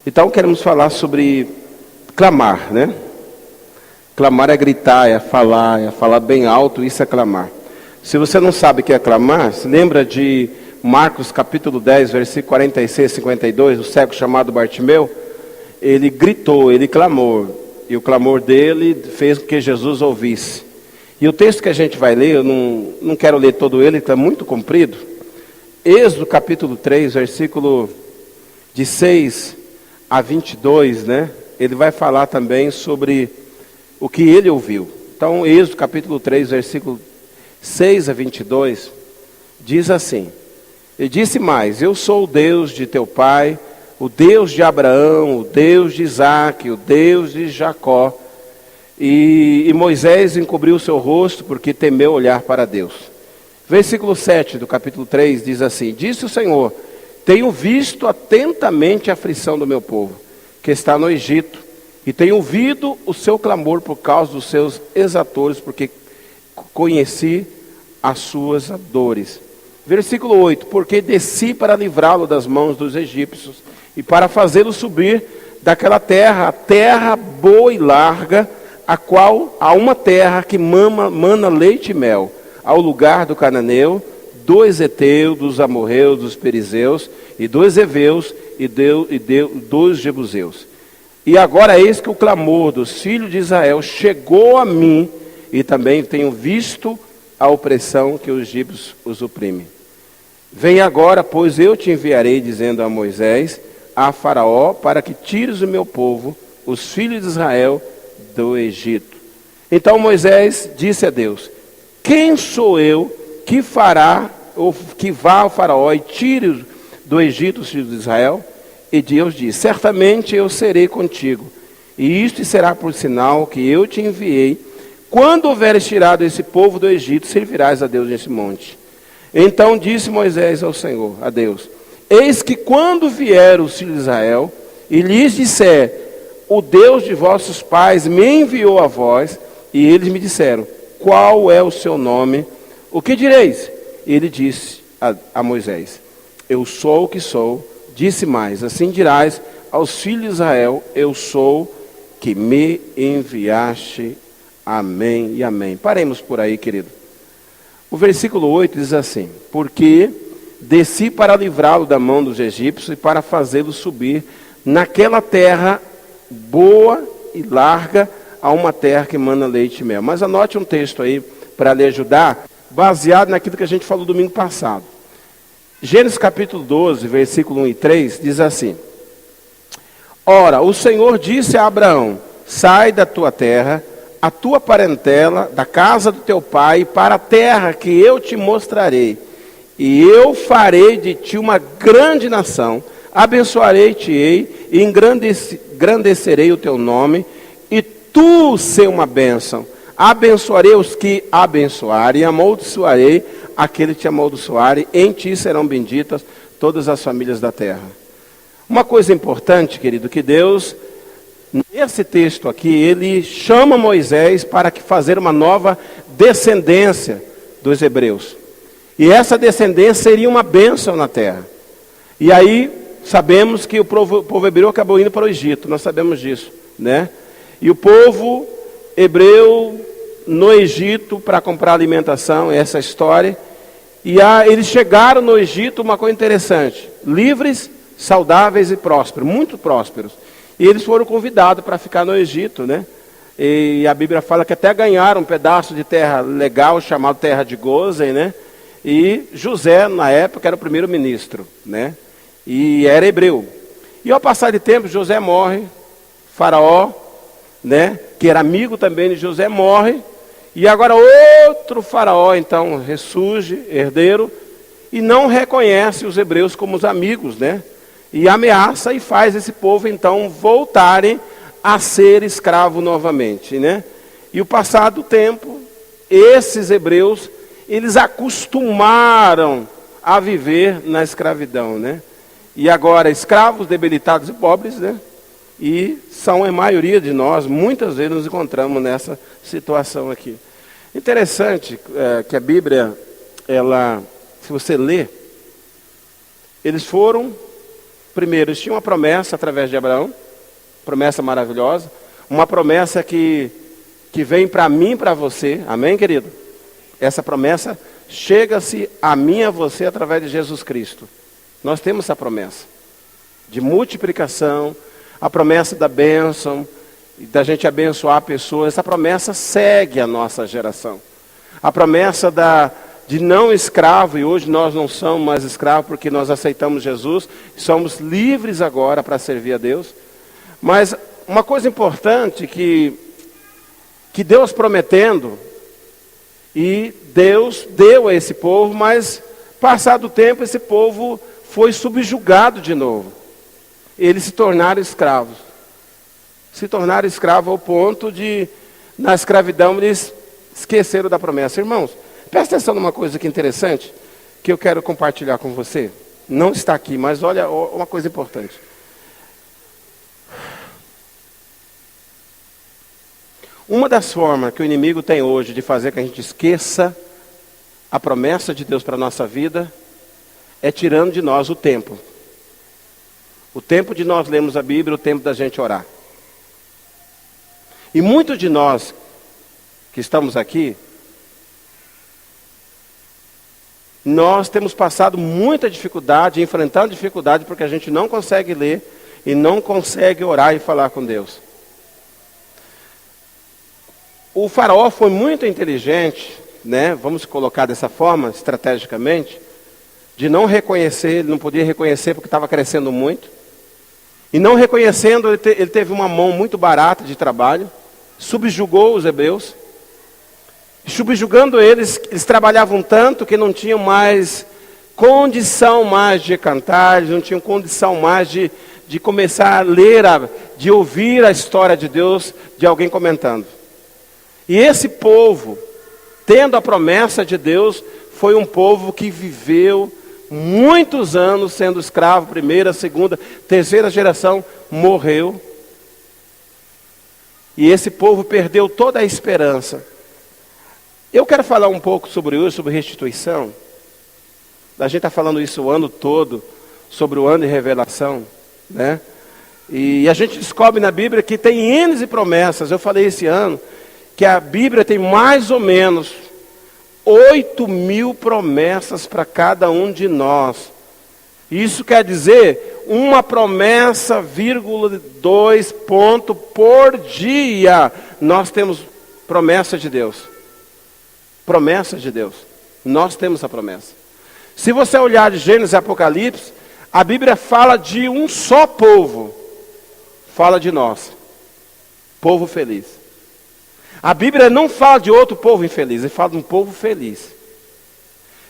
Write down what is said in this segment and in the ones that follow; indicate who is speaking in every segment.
Speaker 1: Então queremos falar sobre clamar, né? Clamar é gritar, é falar bem alto, isso é clamar. Se você não sabe o que é clamar, se lembra de Marcos capítulo 10, versículo 46 e 52, o cego chamado Bartimeu? Ele gritou, ele clamou, e o clamor dele fez com que Jesus ouvisse. E o texto que a gente vai ler, eu não quero ler todo ele, está muito comprido. Êxodo capítulo 3, versículo de 6 a 22, né? Ele vai falar também sobre o que ele ouviu. Então, Êxodo capítulo 3, versículo 6 a 22, diz assim: ele disse mais: eu sou o Deus de teu pai, o Deus de Abraão, o Deus de Isaque, o Deus de Jacó. E Moisés encobriu o seu rosto porque temeu olhar para Deus. Versículo 7 do capítulo 3 diz assim: disse o Senhor: tenho visto atentamente a aflição do meu povo, que está no Egito, e tenho ouvido o seu clamor por causa dos seus exatores, porque conheci as suas dores. Versículo 8: porque desci para livrá-lo das mãos dos egípcios, e para fazê-lo subir daquela terra, a terra boa e larga, a qual há uma terra que mana leite e mel, ao lugar do cananeu, dos heteus, dos amorreus, dos perizeus, e dos heveus, e dos jebuseus. E agora eis que o clamor dos filhos de Israel chegou a mim, e também tenho visto a opressão que os egípcios os oprimem. Vem agora, pois eu te enviarei, dizendo a Moisés, a Faraó, para que tires o meu povo, os filhos de Israel, do Egito. Então Moisés disse a Deus: quem sou eu que fará, ou que vá ao Faraó e tire do Egito os filhos de Israel? E Deus disse: certamente eu serei contigo, e isto será por sinal que eu te enviei. Quando houveres tirado esse povo do Egito, servirás a Deus nesse monte. Então disse Moisés ao Senhor, a Deus: eis que quando vier os filhos de Israel, e lhes disser: o Deus de vossos pais me enviou a vós, e eles me disseram: qual é o seu nome? O que direis? Ele disse a Moisés: eu sou o que sou. Disse mais: assim dirás aos filhos de Israel: eu sou que me enviaste. Amém e amém. Paremos por aí, querido. O versículo 8 diz assim: porque desci para livrá-lo da mão dos egípcios e para fazê-lo subir naquela terra boa e larga, a uma terra que mana leite e mel. Mas anote um texto aí para lhe ajudar, baseado naquilo que a gente falou domingo passado. Gênesis capítulo 12, versículo 1 e 3, diz assim: ora, o Senhor disse a Abraão: sai da tua terra, a tua parentela, da casa do teu pai, para a terra que eu te mostrarei. E eu farei de ti uma grande nação, abençoarei-te-ei e engrandecerei o teu nome, e tu ser uma bênção. Abençoarei os que abençoarem, e amaldiçoarei aquele que te amaldiçoarem. Em ti serão benditas todas as famílias da terra. Uma coisa importante, querido, que Deus, nesse texto aqui, ele chama Moisés para fazer uma nova descendência dos hebreus. E essa descendência seria uma bênção na terra. E aí, sabemos que o povo hebreu acabou indo para o Egito, nós sabemos disso, né? E o povo hebreu no Egito para comprar alimentação, essa história. E eles chegaram no Egito, uma coisa interessante: livres, saudáveis e prósperos, muito prósperos. E eles foram convidados para ficar no Egito, né? E a Bíblia fala que até ganharam um pedaço de terra legal, chamado terra de Gósen, né? E José, na época, era o primeiro-ministro, né? E era hebreu. E ao passar de tempo, José morre, Faraó, né, que era amigo também de José, morre. E agora outro Faraó, então, ressurge, herdeiro, e não reconhece os hebreus como os amigos, né? E ameaça e faz esse povo, então, voltarem a ser escravo novamente, né? E o passado tempo, esses hebreus, eles acostumaram a viver na escravidão, né? E agora, escravos, debilitados e pobres, né? E são a maioria de nós, muitas vezes nos encontramos nessa situação aqui. Interessante que a Bíblia, ela, se você ler, eles foram Primeiro, eles tinham uma promessa através de Abraão, promessa maravilhosa, uma promessa que vem para mim e para você, amém, querido? Essa promessa chega-se a mim e a você através de Jesus Cristo. Nós temos essa promessa de multiplicação, a promessa da bênção, da gente abençoar pessoas. Essa promessa segue a nossa geração. A promessa de não escravo, e hoje nós não somos mais escravos porque nós aceitamos Jesus, e somos livres agora para servir a Deus. Mas uma coisa importante que Deus prometendo, e Deus deu a esse povo, mas passado o tempo esse povo foi subjugado de novo. Eles se tornaram escravos. Se tornaram escravos ao ponto de, na escravidão, eles esqueceram da promessa. Irmãos, presta atenção numa coisa que é interessante, que eu quero compartilhar com você. Não está aqui, mas olha uma coisa importante. Uma das formas que o inimigo tem hoje de fazer que a gente esqueça a promessa de Deus para a nossa vida é tirando de nós o tempo. O tempo de nós lermos a Bíblia, o tempo da gente orar. E muitos de nós que estamos aqui, nós temos passado muita dificuldade, enfrentando dificuldade, porque a gente não consegue ler e não consegue orar e falar com Deus. O faraó foi muito inteligente, né? Vamos colocar dessa forma, estrategicamente, de não reconhecer, ele não podia reconhecer porque estava crescendo muito. E não reconhecendo, ele teve uma mão muito barata de trabalho, subjugou os hebreus. Subjugando eles trabalhavam tanto que não tinham mais condição mais de cantar, não tinham condição mais de começar a ler, de ouvir a história de Deus, de alguém comentando. E esse povo, tendo a promessa de Deus, foi um povo que viveu muitos anos sendo escravo, primeira, segunda, terceira geração, morreu. E esse povo perdeu toda a esperança. Eu quero falar um pouco sobre restituição. A gente está falando isso o ano todo, sobre o ano de revelação, né? E a gente descobre na Bíblia que tem N de promessas. Eu falei esse ano que a Bíblia tem mais ou menos 8.000 promessas para cada um de nós. Isso quer dizer uma promessa, 2 pontos por dia. Nós temos promessa de Deus. Promessa de Deus. Nós temos a promessa. Se você olhar de Gênesis e Apocalipse, a Bíblia fala de um só povo. Fala de nós. Povo feliz. A Bíblia não fala de outro povo infeliz, ele fala de um povo feliz.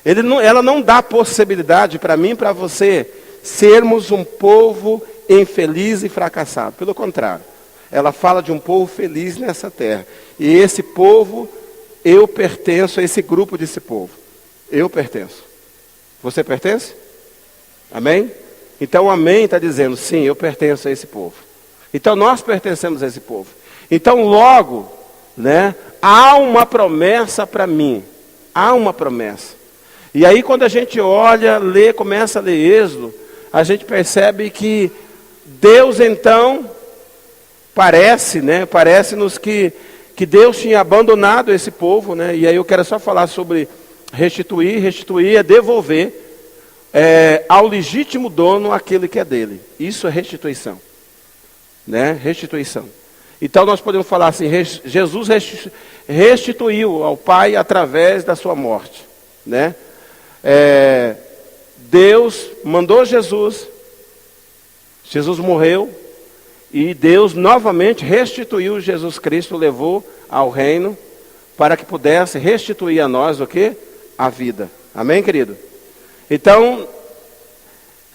Speaker 1: Ela não dá possibilidade para mim e para você sermos um povo infeliz e fracassado. Pelo contrário, ela fala de um povo feliz nessa terra. E esse povo, eu pertenço a esse grupo desse povo. Eu pertenço. Você pertence? Amém? Então, amém está dizendo, sim, eu pertenço a esse povo. Então, nós pertencemos a esse povo. Então, logo, né, há uma promessa para mim. Há uma promessa. E aí, quando a gente olha, lê, começa a ler Êxodo, a gente percebe que Deus, então, parece-nos que Deus tinha abandonado esse povo, né? E aí eu quero só falar sobre restituir. Restituir é devolver ao legítimo dono aquele que é dele. Isso é restituição, né? Restituição. Então nós podemos falar assim, Jesus restituiu ao Pai através da sua morte, né? Deus mandou Jesus morreu, e Deus novamente restituiu Jesus Cristo, levou ao reino, para que pudesse restituir a nós o quê? A vida. Amém, querido? Então,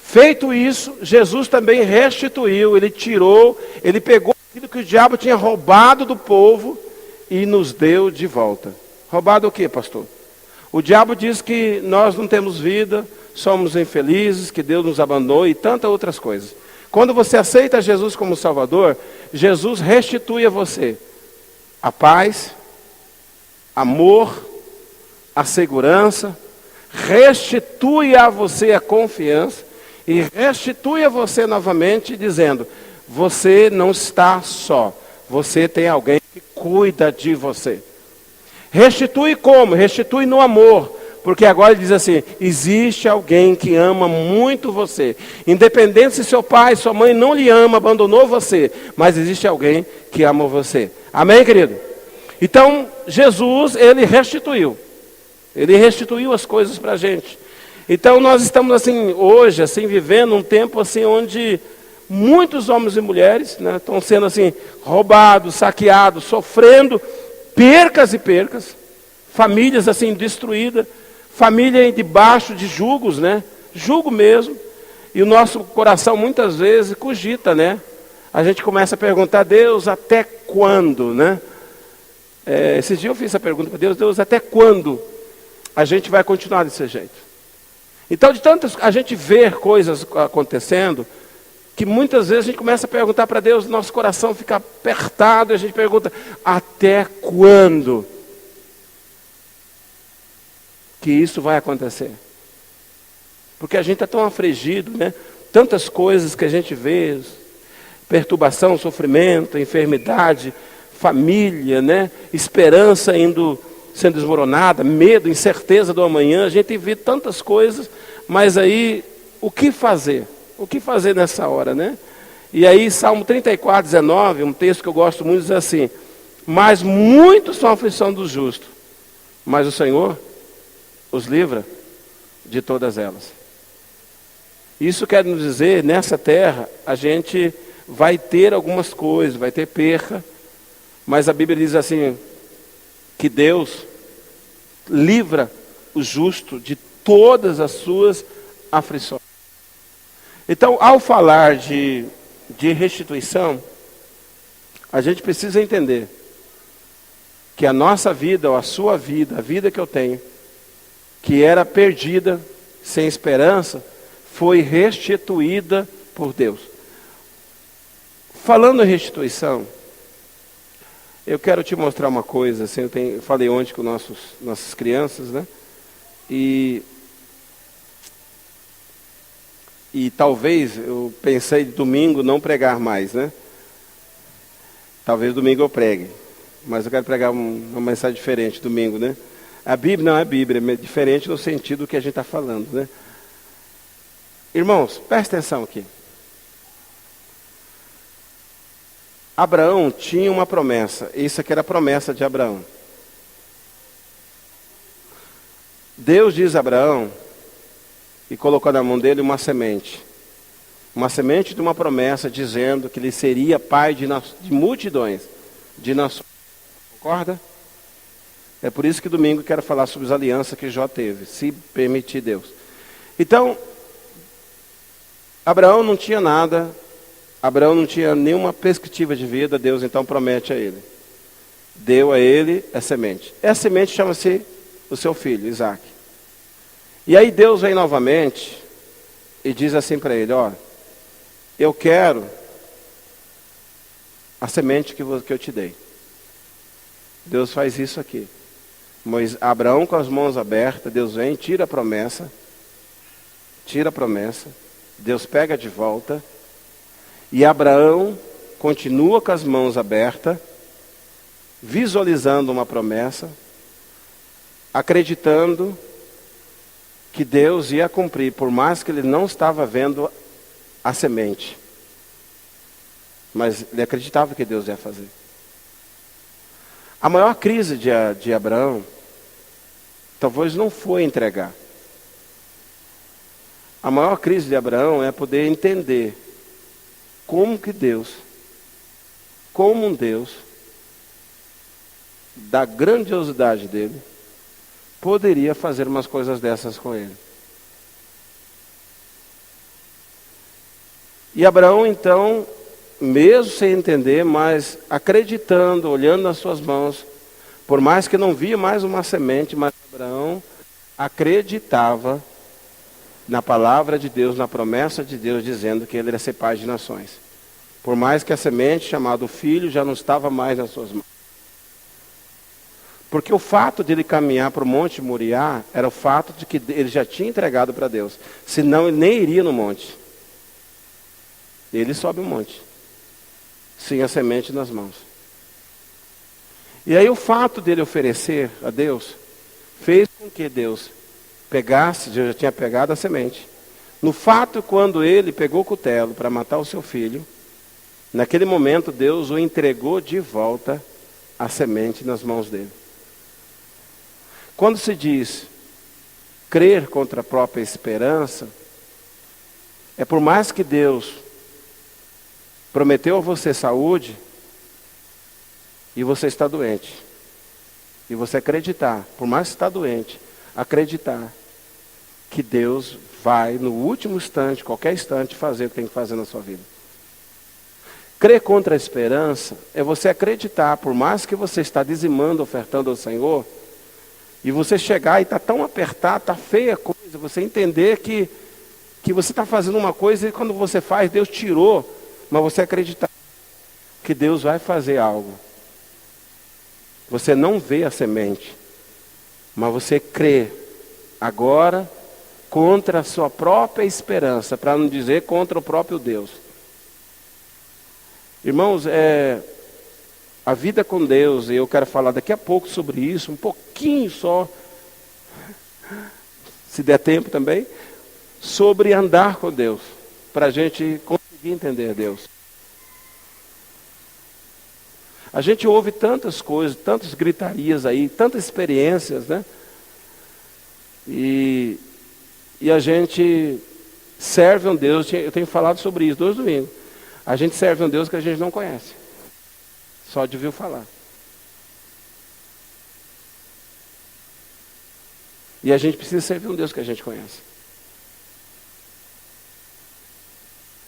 Speaker 1: feito isso, Jesus também restituiu, ele tirou, ele pegou aquilo que o diabo tinha roubado do povo e nos deu de volta. Roubado o quê, pastor? O diabo diz que nós não temos vida, somos infelizes, que Deus nos abandonou e tantas outras coisas. Quando você aceita Jesus como Salvador, Jesus restitui a você a paz, amor, a segurança, restitui a você a confiança. e restitui a você novamente, dizendo: você não está só, você tem alguém que cuida de você. Restitui como? Restitui no amor, porque agora ele diz assim: existe alguém que ama muito você, independente se seu pai, sua mãe não lhe ama, abandonou você, mas existe alguém que ama você. Amém, querido? Então, Jesus, ele restituiu as coisas para a gente. Então, nós estamos assim, hoje, assim, vivendo um tempo assim, onde muitos homens e mulheres, né, estão sendo assim, roubados, saqueados, sofrendo percas e percas, famílias assim destruídas, família debaixo de julgos, né? Jugo mesmo. E o nosso coração muitas vezes cogita, né? A gente começa a perguntar: Deus, até quando, né? Esses dias eu fiz essa pergunta para Deus: Deus, até quando a gente vai continuar desse jeito? Então, de tantas a gente ver coisas acontecendo, que muitas vezes a gente começa a perguntar para Deus, nosso coração fica apertado, e a gente pergunta: até quando que isso vai acontecer? Porque a gente está tão afligido, né? Tantas coisas que a gente vê, perturbação, sofrimento, enfermidade, família, né? Esperança sendo desmoronada, medo, incerteza do amanhã, a gente vê tantas coisas, mas aí, o que fazer? O que fazer nessa hora, né? E aí, Salmo 34, 19, um texto que eu gosto muito, diz assim: mas muitos são a aflição do justo, mas o Senhor os livra de todas elas. Isso quer nos dizer, nessa terra, a gente vai ter algumas coisas, vai ter perca, mas a Bíblia diz assim, que Deus livra o justo de todas as suas aflições. Então, ao falar de restituição, a gente precisa entender que a nossa vida, ou a sua vida, a vida que eu tenho, que era perdida, sem esperança, foi restituída por Deus. Falando em restituição, eu quero te mostrar uma coisa, assim, eu falei ontem com nossas crianças, né? E talvez, eu pensei domingo não pregar mais, né? Talvez domingo eu pregue, mas eu quero pregar uma mensagem diferente domingo, né? A Bíblia não é Bíblia, é diferente no sentido do que a gente está falando, né? Irmãos, presta atenção aqui. Abraão tinha uma promessa, isso aqui era a promessa de Abraão. Deus diz a Abraão, e colocou na mão dele uma semente de uma promessa, dizendo que ele seria pai de multidões, de nações. Concorda? É por isso que domingo eu quero falar sobre as alianças que Jó teve, se permitir Deus. Então, Abraão não tinha nada, Abraão não tinha nenhuma perspectiva de vida, Deus então promete a ele. Deu a ele a semente. Essa semente chama-se o seu filho, Isaac. E aí Deus vem novamente e diz assim para ele: ó, eu quero a semente que eu te dei. Deus faz isso aqui. Mas Abraão com as mãos abertas, Deus vem, tira a promessa, Deus pega de volta, e Abraão continua com as mãos abertas, visualizando uma promessa, acreditando que Deus ia cumprir, por mais que ele não estava vendo a semente. Mas ele acreditava que Deus ia fazer. A maior crise de Abraão, talvez não foi entregar. A maior crise de Abraão é poder entender como um Deus, da grandiosidade dele, poderia fazer umas coisas dessas com ele. E Abraão então, mesmo sem entender, mas acreditando, olhando nas suas mãos, por mais que não via mais uma semente, mas Abraão acreditava na palavra de Deus, na promessa de Deus, dizendo que ele ia ser pai de nações. Por mais que a semente, chamada filho, já não estava mais nas suas mãos. Porque o fato de ele caminhar para o Monte Moriá era o fato de que ele já tinha entregado para Deus. Senão ele nem iria no monte. Ele sobe o monte, sem a semente nas mãos. E aí o fato dele oferecer a Deus, fez com que Deus pegasse, já tinha pegado a semente. No fato, quando ele pegou o cutelo para matar o seu filho, naquele momento Deus o entregou de volta a semente nas mãos dele. Quando se diz crer contra a própria esperança, é por mais que Deus prometeu a você saúde, e você está doente, e você acreditar, por mais que está doente, acreditar que Deus vai no último instante, qualquer instante, fazer o que tem que fazer na sua vida. Crer contra a esperança é você acreditar, por mais que você está dizimando, ofertando ao Senhor, e você chegar e está tão apertado, está feia a coisa, você entender que você está fazendo uma coisa e quando você faz, Deus tirou, mas você acreditar que Deus vai fazer algo. Você não vê a semente, mas você crê agora contra a sua própria esperança, para não dizer contra o próprio Deus. Irmãos, a vida com Deus, e eu quero falar daqui a pouco sobre isso, um pouquinho só, se der tempo também, sobre andar com Deus, para a gente conseguir entender Deus. A gente ouve tantas coisas, tantas gritarias aí, tantas experiências, né? E a gente serve um Deus, eu tenho falado sobre isso 2 domingos. A gente serve um Deus que a gente não conhece, só de ouvir falar. E a gente precisa servir um Deus que a gente conhece.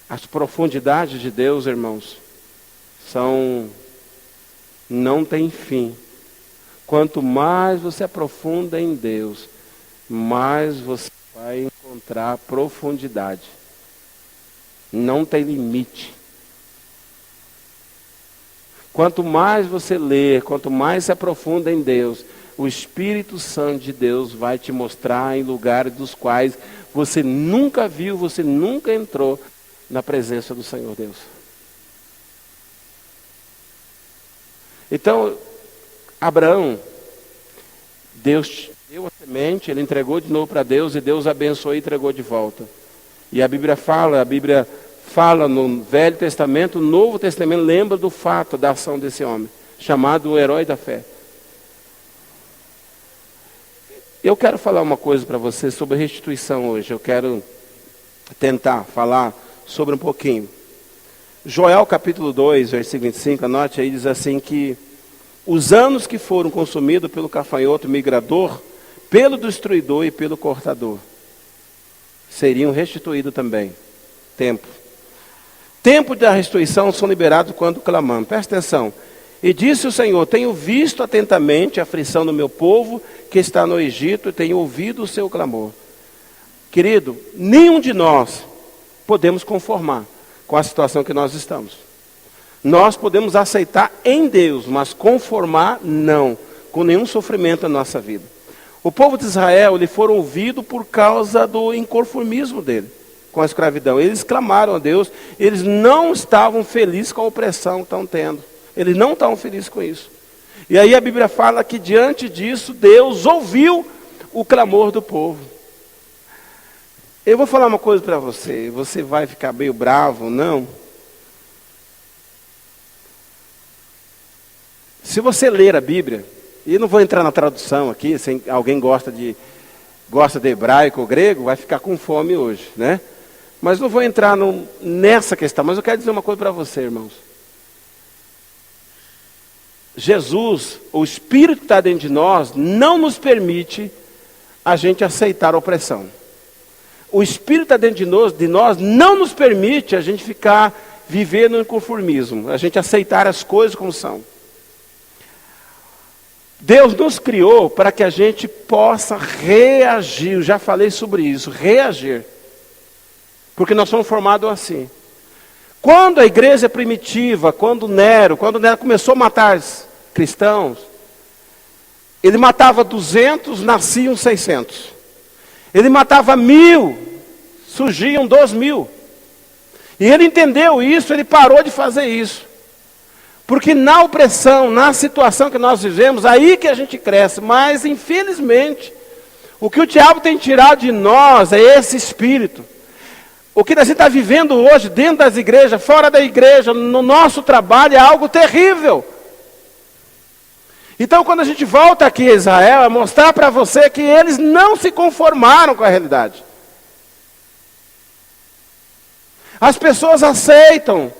Speaker 1: As profundidades de Deus, irmãos, não tem fim. Quanto mais você aprofunda em Deus, mais você vai encontrar profundidade. Não tem limite. Quanto mais você lê, quanto mais se aprofunda em Deus, o Espírito Santo de Deus vai te mostrar em lugares dos quais você nunca viu, você nunca entrou na presença do Senhor Deus. Então, Abraão, Deus deu a semente, ele entregou de novo para Deus, e Deus abençoou e entregou de volta. E a Bíblia fala no Velho Testamento, o Novo Testamento lembra do fato, da ação desse homem, chamado o herói da fé. Eu quero falar uma coisa para você sobre restituição hoje, eu quero tentar falar sobre um pouquinho. Joel capítulo 2, versículo 25, anote aí, diz assim que os anos que foram consumidos pelo gafanhoto migrador, pelo destruidor e pelo cortador, seriam restituídos também. Tempo da restituição são liberados quando clamamos. Presta atenção. E disse o Senhor, tenho visto atentamente a aflição do meu povo que está no Egito e tenho ouvido o seu clamor. Querido, nenhum de nós podemos conformar com a situação que nós estamos. Nós podemos aceitar em Deus, mas conformar não, com nenhum sofrimento na nossa vida. O povo de Israel, eles foram ouvidos por causa do inconformismo dele, com a escravidão. Eles clamaram a Deus, eles não estavam felizes com a opressão que estão tendo. Eles não estavam felizes com isso. E aí a Bíblia fala que diante disso, Deus ouviu o clamor do povo. Eu vou falar uma coisa para você, você vai ficar meio bravo, não? Se você ler a Bíblia, e não vou entrar na tradução aqui, se alguém gosta de hebraico ou grego, vai ficar com fome hoje, né? Mas não vou entrar nessa questão, mas eu quero dizer uma coisa para você, irmãos. Jesus, o Espírito que está dentro de nós, não nos permite a gente aceitar a opressão. O Espírito que está dentro de nós não nos permite a gente viver no inconformismo, a gente aceitar as coisas como são. Deus nos criou para que a gente possa reagir, eu já falei sobre isso, reagir. Porque nós somos formados assim. Quando a igreja primitiva, quando Nero começou a matar cristãos, Ele matava 200, nasciam 600. Ele matava 1000, surgiam 2000. E ele entendeu isso, ele parou de fazer isso. Porque na opressão, na situação que nós vivemos, aí que a gente cresce. Mas, infelizmente, o que o diabo tem tirado de nós é esse espírito. O que a gente está vivendo hoje, dentro das igrejas, fora da igreja, no nosso trabalho, é algo terrível. Então, quando a gente volta aqui a Israel, é mostrar para você que eles não se conformaram com a realidade. As pessoas aceitam.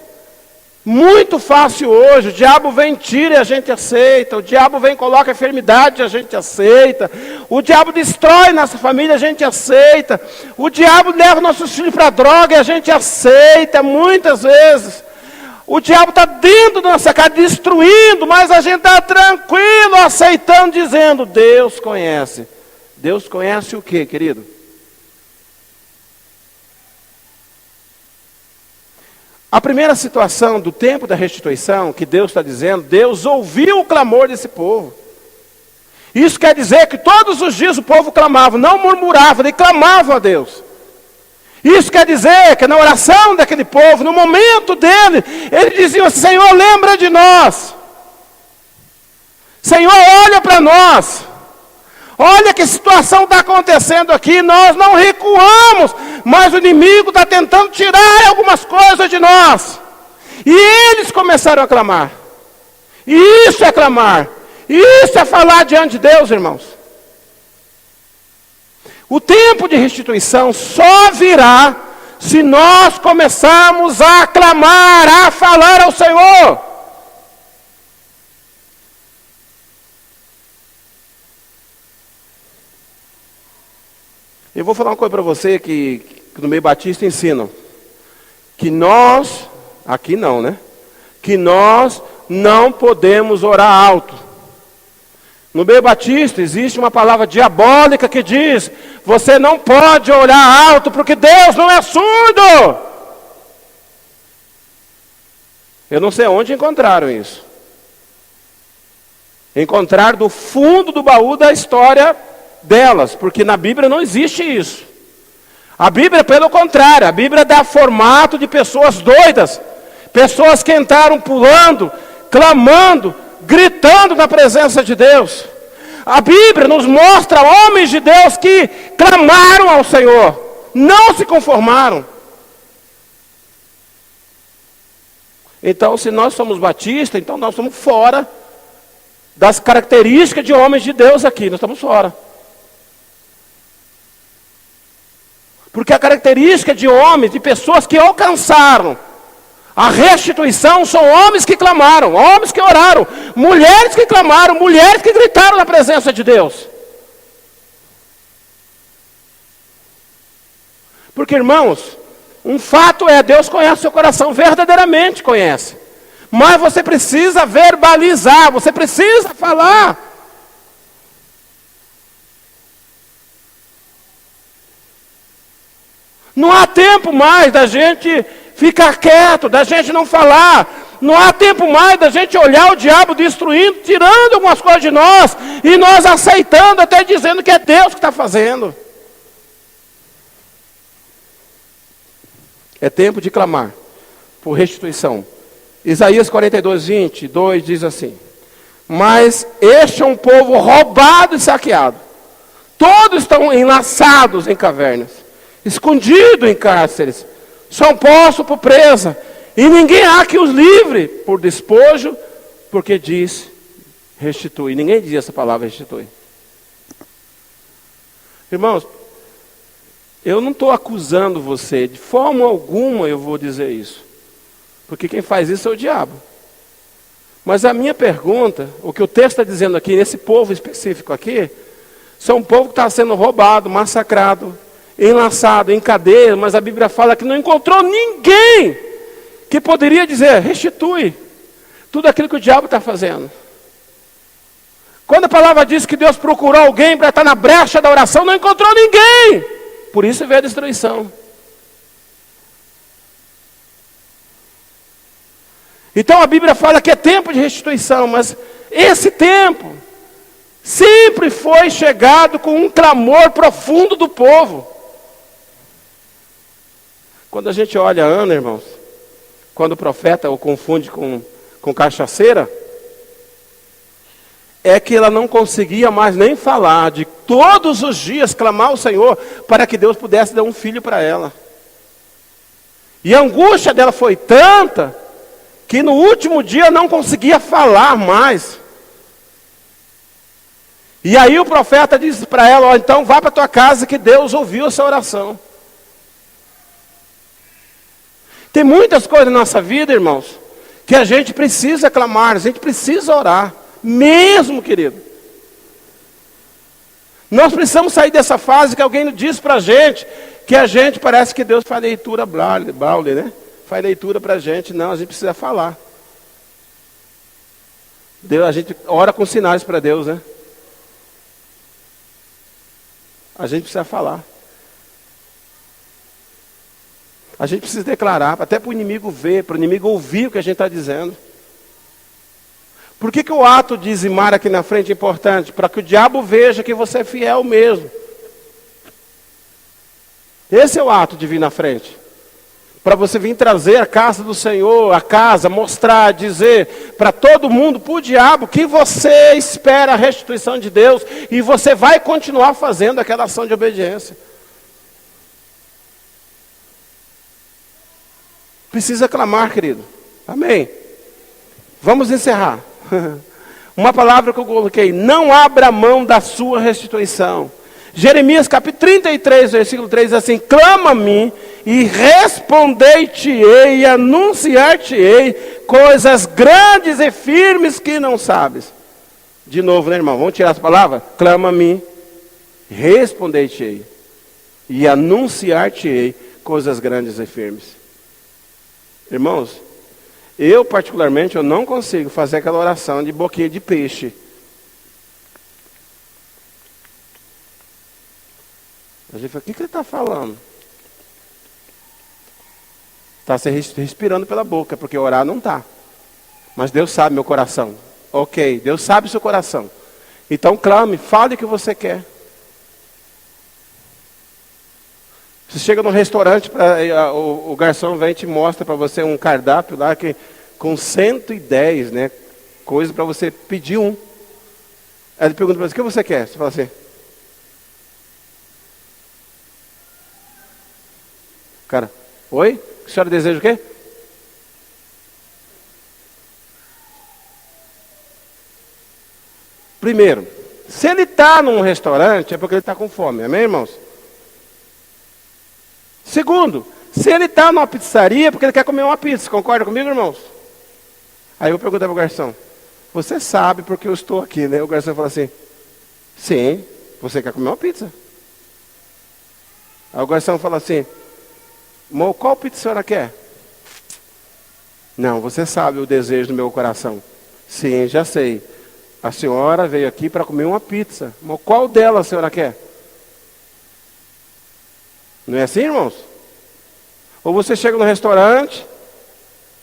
Speaker 1: Muito fácil hoje. O diabo vem, tira e a gente aceita. O diabo vem, coloca enfermidade e a gente aceita. O diabo destrói nossa família, a gente aceita. O diabo leva nossos filhos para a droga e a gente aceita muitas vezes. O diabo está dentro da nossa casa, destruindo, mas a gente está tranquilo, aceitando, dizendo, Deus conhece. Deus conhece o quê, querido? A primeira situação do tempo da restituição, que Deus está dizendo, Deus ouviu o clamor desse povo. Isso quer dizer que todos os dias o povo clamava, não murmurava, ele clamava a Deus. Isso quer dizer que na oração daquele povo, no momento dele, ele dizia, Senhor, lembra de nós. Senhor, olha para nós. Olha que situação está acontecendo aqui, nós não recuamos, mas o inimigo está tentando tirar algumas coisas de nós. E eles começaram a clamar. E isso é clamar. Isso é falar diante de Deus, irmãos. O tempo de restituição só virá se nós começarmos a clamar, a falar ao Senhor. Eu vou falar uma coisa para você que no meio batista ensinam. Que nós, aqui não, né? Que nós não podemos orar alto. No meio batista existe uma palavra diabólica que diz, você não pode orar alto porque Deus não é surdo. Eu não sei onde encontraram isso. Encontraram do fundo do baú da história delas, porque na Bíblia não existe isso. A Bíblia, pelo contrário, a Bíblia dá formato de pessoas doidas, pessoas que entraram pulando, clamando, gritando na presença de Deus. A Bíblia nos mostra homens de Deus que clamaram ao Senhor, não se conformaram. Então, se nós somos batistas, então nós estamos fora das características de homens de Deus aqui, nós estamos fora. Porque a característica de homens, de pessoas que alcançaram a restituição, são homens que clamaram, homens que oraram, mulheres que clamaram, mulheres que gritaram na presença de Deus. Porque, irmãos, um fato é, Deus conhece o seu coração, verdadeiramente conhece. Mas você precisa verbalizar, você precisa falar. Não há tempo mais da gente ficar quieto, da gente não falar. Não há tempo mais da gente olhar o diabo destruindo, tirando algumas coisas de nós, e nós aceitando, até dizendo que é Deus que está fazendo. É tempo de clamar por restituição. Isaías 42, 22 diz assim: mas este é um povo roubado e saqueado. Todos estão enlaçados em cavernas, escondidos em cárceres, são postos por presa, e ninguém há que os livre por despojo, porque diz restitui. Ninguém diz essa palavra restitui. Irmãos, eu não estou acusando você, de forma alguma eu vou dizer isso, porque quem faz isso é o diabo. Mas a minha pergunta, o que o texto está dizendo aqui, nesse povo específico aqui, são um povo que está sendo roubado, massacrado, enlaçado, em cadeia, mas a Bíblia fala que não encontrou ninguém que poderia dizer, restitui tudo aquilo que o diabo está fazendo. Quando a palavra diz que Deus procurou alguém para estar na brecha da oração, não encontrou ninguém. Por isso veio a destruição. Então a Bíblia fala que é tempo de restituição, mas esse tempo Sempre foi chegado com um clamor profundo do povo. Quando a gente olha a Ana, irmãos, quando o profeta o confunde com cachaceira, é que ela não conseguia mais nem falar, de todos os dias clamar ao Senhor para que Deus pudesse dar um filho para ela. E a angústia dela foi tanta, que no último dia não conseguia falar mais. E aí o profeta disse para ela, ó, então vá para tua casa que Deus ouviu a sua oração. Tem muitas coisas na nossa vida, irmãos, que a gente precisa clamar, a gente precisa orar. Mesmo, querido. Nós precisamos sair dessa fase que alguém diz para a gente, que a gente parece que Deus faz leitura Braille, né? Faz leitura para a gente. Não, a gente precisa falar. Deus, a gente ora com sinais para Deus, né? A gente precisa falar. A gente precisa declarar, até para o inimigo ver, para o inimigo ouvir o que a gente está dizendo. Por que o ato de dizimar aqui na frente é importante? Para que o diabo veja que você é fiel mesmo. Esse é o ato de vir na frente. Para você vir trazer a casa do Senhor, a casa, mostrar, dizer para todo mundo, para o diabo, que você espera a restituição de Deus e você vai continuar fazendo aquela ação de obediência. Precisa clamar, querido. Amém. Vamos encerrar. Uma palavra que eu coloquei: não abra mão da sua restituição. Jeremias capítulo 33, versículo 3 diz assim: clama a mim e respondei-te-ei e anunciar-te-ei coisas grandes e firmes que não sabes. De novo, né, irmão? Vamos tirar essa palavra? Clama a mim, respondei-te-ei e anunciar-te-ei coisas grandes e firmes. Irmãos, eu particularmente eu não consigo fazer aquela oração de boquinha de peixe. A gente fala, o que ele está falando? Está se respirando pela boca, porque orar não está. Mas Deus sabe meu coração. Ok, Deus sabe o seu coração. Então clame, fale o que você quer. Você chega num restaurante, o garçom vem e te mostra para você um cardápio lá com 110, né, coisas para você pedir um. Aí ele pergunta para você, o que você quer? Você fala assim. Cara, oi? A senhora deseja o quê? Primeiro, se ele está num restaurante, é porque ele está com fome. Amém, irmãos? Segundo, se ele está numa pizzaria, é porque ele quer comer uma pizza. Concorda comigo, irmãos? Aí eu pergunto para o garçom, você sabe porque eu estou aqui, né? O garçom fala assim, sim, você quer comer uma pizza. Aí o garçom fala assim, qual pizza a senhora quer? Não, você sabe o desejo do meu coração. Sim, já sei. A senhora veio aqui para comer uma pizza. Mas qual dela a senhora quer? Não é assim, irmãos? Ou você chega no restaurante,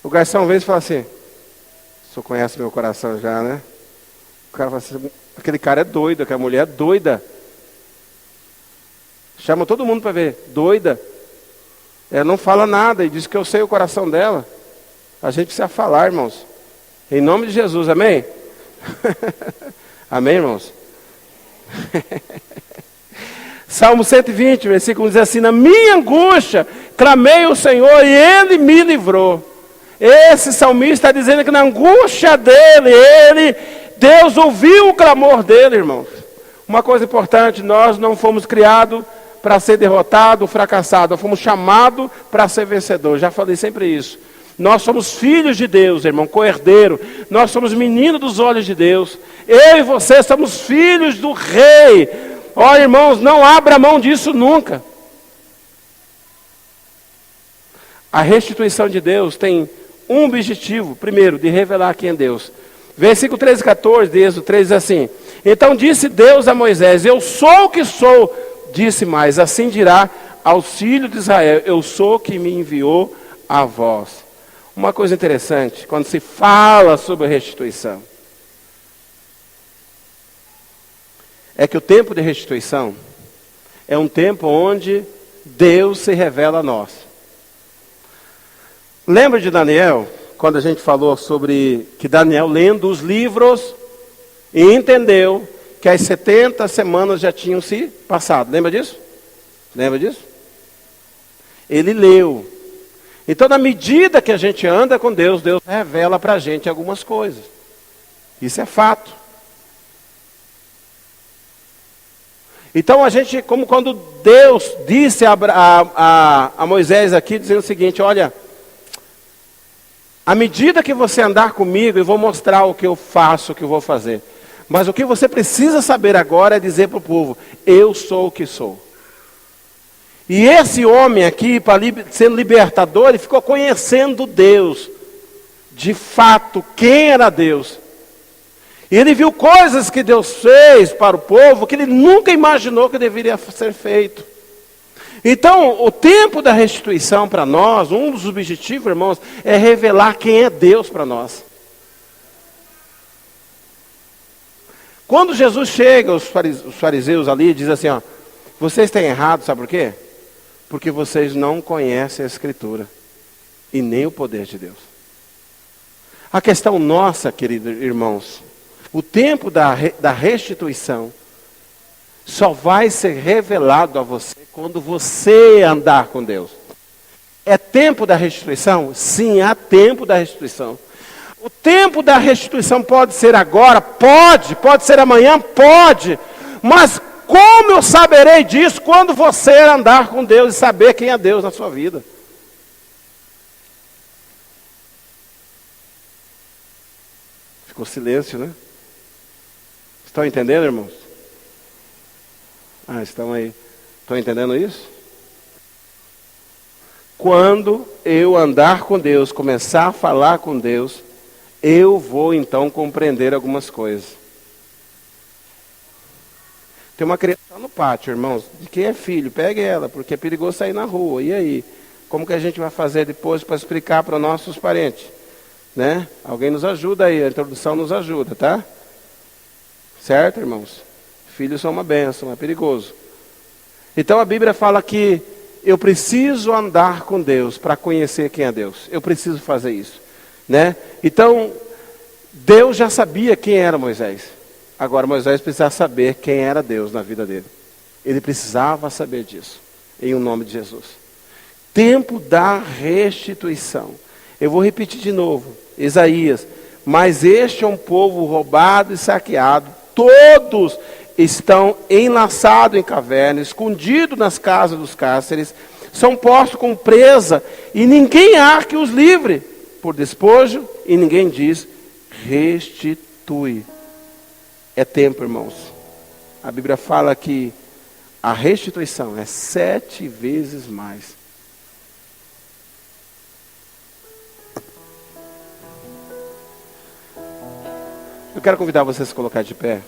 Speaker 1: o garçom vem e fala assim, o senhor conhece meu coração já, né? O cara fala assim, aquele cara é doido, aquela mulher é doida. Chama todo mundo para ver, doida. Ela não fala nada e diz que eu sei o coração dela. A gente precisa falar, irmãos. Em nome de Jesus, amém? Amém, irmãos? Salmo 120, versículo diz assim, na minha angústia, clamei ao Senhor e Ele me livrou. Esse salmista está dizendo que na angústia dele, Deus ouviu o clamor dele, irmãos. Uma coisa importante, nós não fomos criados para ser derrotado, fracassado. Nós fomos chamados para ser vencedor. Já falei sempre isso. Nós somos filhos de Deus, irmão, co-herdeiro. Nós somos meninos dos olhos de Deus. Eu e você somos filhos do Rei. Olha, irmãos, não abra mão disso nunca. A restituição de Deus tem um objetivo, primeiro, de revelar quem é Deus. Versículo 13 e 14 de Êxodo 3 diz assim, então disse Deus a Moisés, eu sou o que sou, disse mais, assim dirá aos filhos de Israel, eu sou que me enviou a vós. Uma coisa interessante, quando se fala sobre restituição, é que o tempo de restituição é um tempo onde Deus se revela a nós. Lembra de Daniel, quando a gente falou sobre que Daniel lendo os livros e entendeu que as 70 semanas já tinham se passado. Lembra disso? Lembra disso? Ele leu. Então, na medida que a gente anda com Deus, Deus revela para a gente algumas coisas. Isso é fato. Então, a gente, como quando Deus disse a Moisés aqui, dizendo o seguinte: olha, à medida que você andar comigo, eu vou mostrar o que eu faço, o que eu vou fazer. Mas o que você precisa saber agora é dizer para o povo: eu sou o que sou. E esse homem aqui, sendo libertador, ele ficou conhecendo Deus. De fato, quem era Deus. E ele viu coisas que Deus fez para o povo que ele nunca imaginou que deveria ser feito. Então, o tempo da restituição para nós, um dos objetivos, irmãos, é revelar quem é Deus para nós. Quando Jesus chega, os fariseus ali, diz assim, ó: vocês estão errados, sabe por quê? Porque vocês não conhecem a Escritura e nem o poder de Deus. A questão nossa, queridos irmãos, o tempo da restituição só vai ser revelado a você quando você andar com Deus. É tempo da restituição? Sim, há tempo da restituição. O tempo da restituição pode ser agora? Pode ser amanhã? Pode. Mas como eu saberei disso quando você andar com Deus e saber quem é Deus na sua vida? Ficou silêncio, né? Estão entendendo, irmãos? Estão aí. Estão entendendo isso? Quando eu andar com Deus, começar a falar com Deus, eu vou então compreender algumas coisas. Tem uma criança no pátio, irmãos. De quem é filho? Pegue ela, porque é perigoso sair na rua. E aí? Como que a gente vai fazer depois para explicar para os nossos parentes? Né? Alguém nos ajuda aí, a introdução nos ajuda, tá? Certo, irmãos? Filhos são uma bênção, é perigoso. Então a Bíblia fala que eu preciso andar com Deus para conhecer quem é Deus. Eu preciso fazer isso, né? Então, Deus já sabia quem era Moisés. Agora Moisés precisava saber quem era Deus na vida dele. Ele precisava saber disso, em o nome de Jesus. Tempo da restituição. Eu vou repetir de novo, Isaías: mas este é um povo roubado e saqueado, todos estão enlaçados em cavernas, escondidos nas casas dos cárceres, são postos com presa, e ninguém há que os livre por despojo, e ninguém diz: restitui. É tempo, irmãos. A Bíblia fala que a restituição é 7 vezes mais. Eu quero convidar você a se colocar de pé,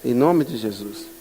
Speaker 1: em nome de Jesus.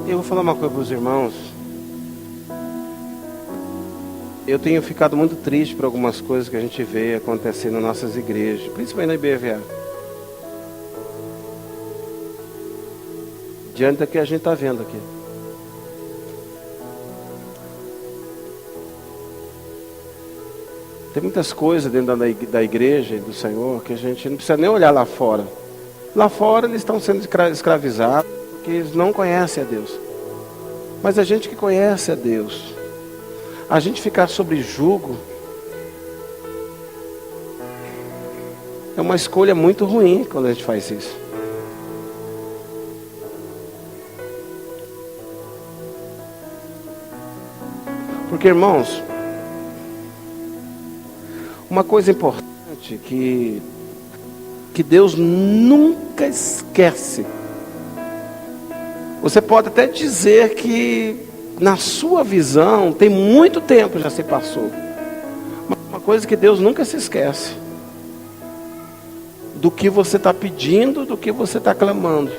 Speaker 1: Eu vou falar uma coisa para os irmãos. Eu tenho ficado muito triste por algumas coisas que a gente vê acontecendo nas nossas igrejas, principalmente na IBVA. Diante do que a gente está vendo aqui. Tem muitas coisas dentro da igreja e do Senhor que a gente não precisa nem olhar lá fora. Lá fora eles estão sendo escravizados porque eles não conhecem a Deus. Mas a gente que conhece a Deus, a gente ficar sob jugo é uma escolha muito ruim quando a gente faz isso. Porque, irmãos, uma coisa importante que Deus nunca esquece. Você pode até dizer que na sua visão tem muito tempo já se passou. Mas uma coisa que Deus nunca se esquece: do que você está pedindo, do que você está clamando.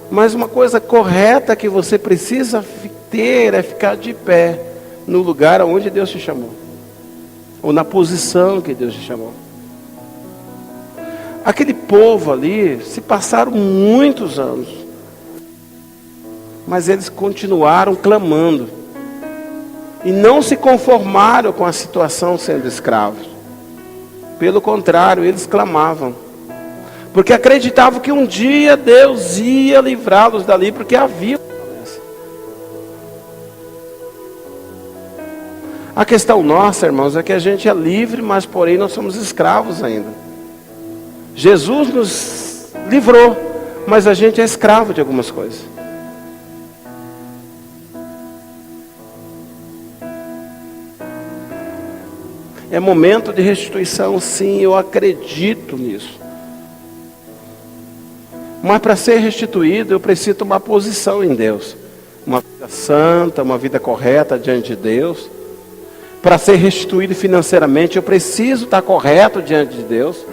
Speaker 1: Mas uma coisa correta que você precisa ter é ficar de pé no lugar onde Deus te chamou, ou na posição que Deus te chamou. Aquele povo ali, se passaram muitos anos, mas eles continuaram clamando, e não se conformaram com a situação sendo escravos. Pelo contrário, eles clamavam, porque acreditavam que um dia Deus ia livrá-los dali, porque havia promessa. A questão nossa, irmãos, é que a gente é livre, mas porém nós somos escravos ainda. Jesus nos livrou, mas a gente é escravo de algumas coisas. É momento de restituição, sim, eu acredito nisso. Mas para ser restituído, eu preciso tomar posição em Deus. Uma vida santa, uma vida correta diante de Deus. Para ser restituído financeiramente, eu preciso estar correto diante de Deus.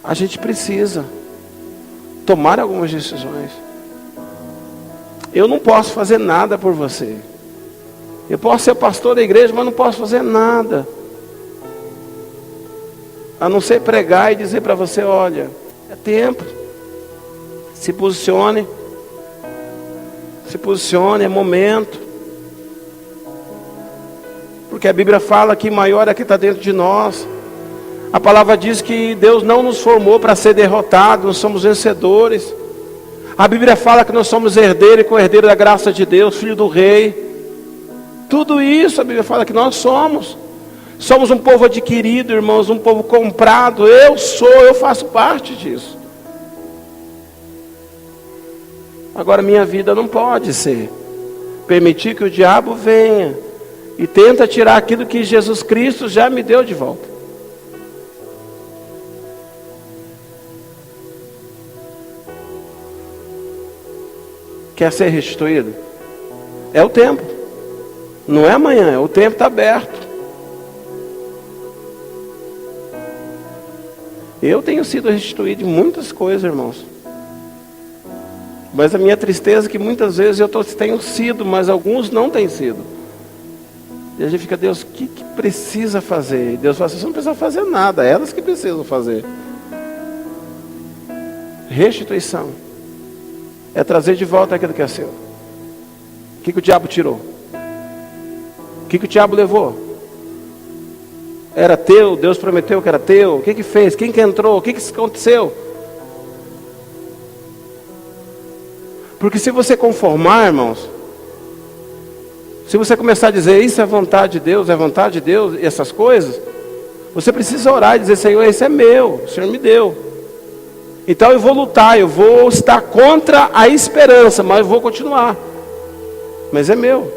Speaker 1: A gente precisa tomar algumas decisões. Eu não posso fazer nada por você. Eu posso ser pastor da igreja, mas não posso fazer nada, a não ser pregar e dizer para você: olha, é tempo. Se posicione, é momento. Porque a Bíblia fala que maior é que está dentro de nós. A palavra diz que Deus não nos formou para ser derrotados, nós somos vencedores. A Bíblia fala que nós somos herdeiros e co-herdeiros da graça de Deus, filho do rei. Tudo isso a Bíblia fala que nós somos. Somos um povo adquirido, irmãos, um povo comprado. Eu faço parte disso. Agora minha vida não pode ser permitir que o diabo venha e tenta tirar aquilo que Jesus Cristo já me deu de volta. Quer ser restituído? É o tempo. Não é amanhã, o tempo está aberto. Eu tenho sido restituído de muitas coisas, irmãos. Mas a minha tristeza é que muitas vezes eu tenho sido, mas alguns não têm sido. E a gente fica: Deus, o que precisa fazer? E Deus fala: você não precisa fazer nada, é elas que precisam fazer. Restituição é trazer de volta aquilo que é seu. O que o diabo tirou? O que o diabo levou? Era teu, Deus prometeu que era teu. O que fez? Quem que entrou? O que aconteceu? Porque se você conformar, irmãos, se você começar a dizer: isso é vontade de Deus, e essas coisas, você precisa orar e dizer: Senhor, esse é meu, o Senhor me deu. Então eu vou lutar, eu vou estar contra a esperança, mas eu vou continuar. Mas é meu.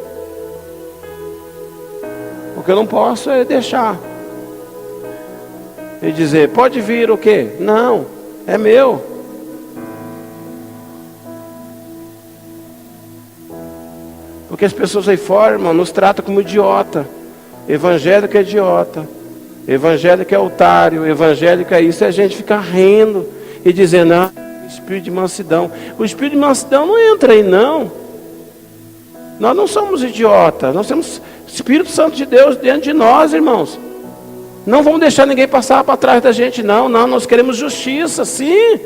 Speaker 1: O que eu não posso é deixar. E dizer: pode vir o quê? Não, é meu. Porque as pessoas aí fora, irmão, nos tratam como idiota. Evangélico é idiota. Evangélico é otário. Evangélico é isso. E a gente fica rindo e dizendo: ah, espírito de mansidão. O espírito de mansidão não entra aí, não. Nós não somos idiotas. Nós temos o Espírito Santo de Deus dentro de nós, irmãos. Não vamos deixar ninguém passar para trás da gente, não. Não, nós queremos justiça, sim.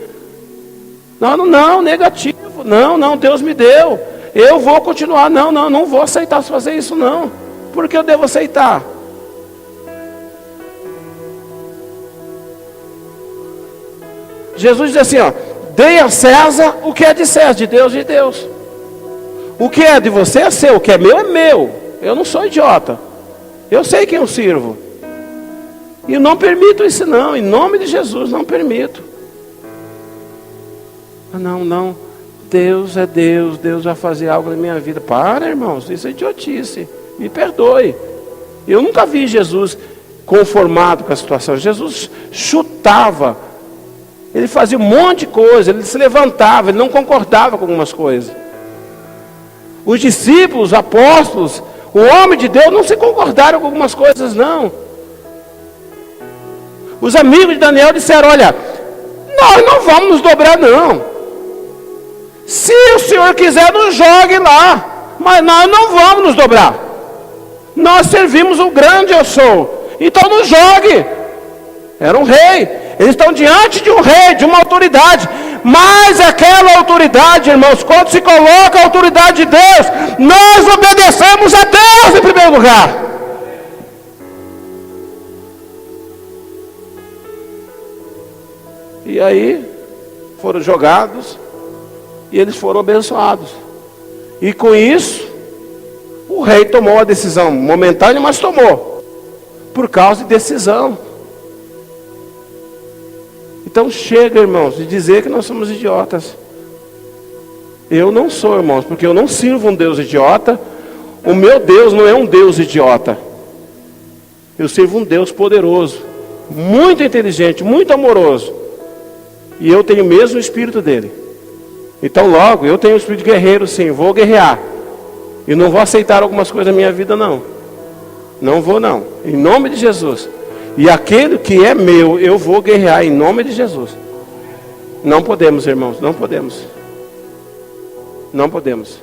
Speaker 1: Não, negativo. Não, Deus me deu. Eu vou continuar. Não vou aceitar fazer isso não. Por que eu devo aceitar? Jesus diz assim, ó, dei a César o que é de César, de Deus. O que é de você é seu, o que é meu é meu. Eu não sou idiota. Eu sei quem eu sirvo. E não permito isso não, em nome de Jesus, não permito. Não, Deus é Deus, Deus vai fazer algo na minha vida. Para, irmãos, isso é idiotice, me perdoe. Eu nunca vi Jesus conformado com a situação. Jesus chutava, ele fazia um monte de coisa, ele se levantava, ele não concordava com algumas coisas. Os discípulos, os apóstolos, o homem de Deus não se concordaram com algumas coisas não. Os amigos de Daniel disseram, olha, nós não vamos nos dobrar não. Se o Senhor quiser, nos jogue lá, mas nós não vamos nos dobrar. Nós servimos o grande eu sou, então nos jogue. Era um rei, eles estão diante de um rei, de uma autoridade, mas aquela autoridade, irmãos, quando se coloca a autoridade de Deus, nós obedecemos a Deus em primeiro lugar. E aí foram jogados e eles foram abençoados. E com isso, o rei tomou a decisão momentânea, mas tomou, por causa de decisão. Então chega, irmãos, de dizer que nós somos idiotas. Eu não sou, irmãos, porque eu não sirvo um Deus idiota. O meu Deus não é um Deus idiota. Eu sirvo um Deus poderoso, muito inteligente, muito amoroso. E eu tenho o mesmo espírito dele. Então logo, eu tenho o espírito guerreiro sim, vou guerrear. E não vou aceitar algumas coisas da minha vida não. Não vou não, em nome de Jesus. E aquele que é meu, eu vou guerrear em nome de Jesus. Não podemos, irmãos, não podemos. Não podemos.